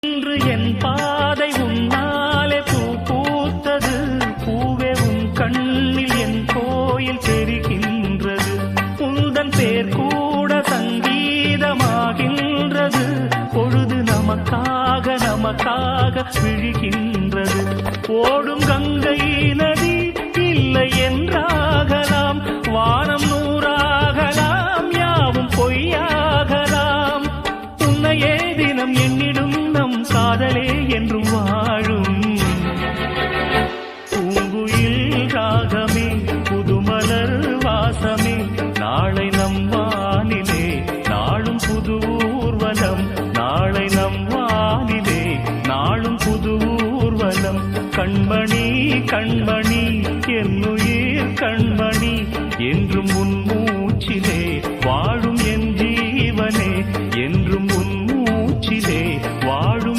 இன்று என் பாதை உன்னாலே பூ பூத்தது. பூவே உன் கண்ணில் என் கோயில் தெரிகின்றது. உந்தன் பேர் கூட சங்கீதமாகின்றது. பொழுது நமக்காக நமக்காக விழுகின்றது. ஓடும் கங்கை நதி இல்லை என்றாகலாம். வானம் நூறாகலாம், யாவும் பொய்யாகலாம். உன்னையே தினம் எண்ணிடும் நம் காதலே என்றும் வாழும். பூங்குயில் ராகமே, புதுமலர் வாசமே, நாளை நம் வானிலே நாளும் புது ஊர்வலம். நாளை நம் வானிலே நாளும் புது ஊர்வலம். கண்ம